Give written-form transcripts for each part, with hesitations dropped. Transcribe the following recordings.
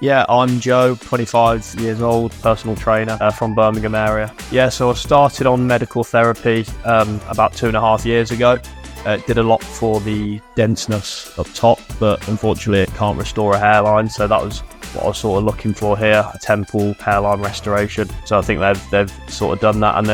Yeah, I'm Joe, 25 years old, personal trainer from Birmingham area. Yeah, so I started on medical therapy about 2.5 years ago. Did a lot for the denseness up top, but unfortunately it can't restore a hairline, so that was what I was sort of looking for here, a temple hairline restoration. So I think they've sort of done that, and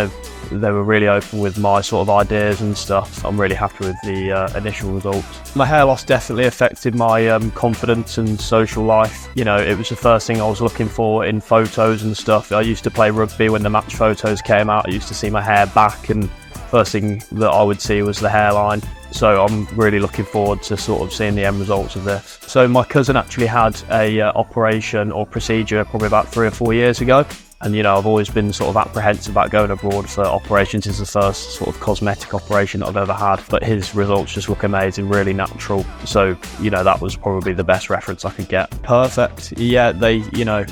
they were really open with my sort of ideas and stuff. I'm really happy with the initial results. My hair loss definitely affected my confidence and social life. You know, it was the first thing I was looking for in photos and stuff. I used to play rugby. When the match photos came out, I used to see my hair back, and first thing that I would see was the hairline. So I'm really looking forward to sort of seeing the end results of this. So my cousin actually had a operation or procedure probably about 3 or 4 years ago. And, you know, I've always been sort of apprehensive about going abroad for operations. It's the first sort of cosmetic operation that I've ever had, but his results just look amazing, really natural. So, you know, that was probably the best reference I could get. Perfect. Yeah, they, you know,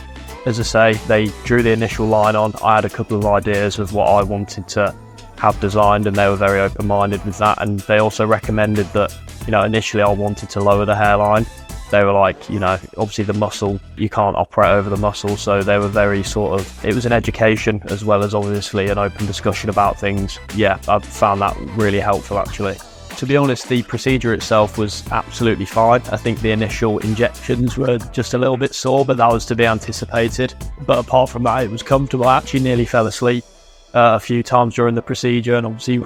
as I say, they drew the initial line on. I had a couple of ideas of what I wanted to have designed, and they were very open-minded with that. And they also recommended that, you know, initially I wanted to lower the hairline. They were like, you know, obviously the muscle, you can't operate over the muscle, so they were very sort of, it was an education as well as obviously an open discussion about things. Yeah, I found that really helpful actually. To be honest, the procedure itself was absolutely fine. I think the initial injections were just a little bit sore, but that was to be anticipated. But apart from that, it was comfortable. I actually nearly fell asleep a few times during the procedure, and obviously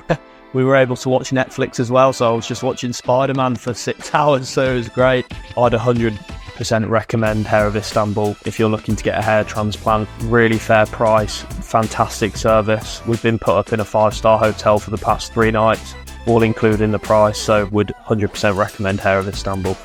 we were able to watch Netflix as well, so I was just watching Spider-Man for 6 hours, so it was great. I'd 100% recommend Hair of Istanbul if you're looking to get a hair transplant. Really fair price, fantastic service. We've been put up in a 5-star hotel for the past 3 nights, all included in the price, so would 100% recommend Hair of Istanbul.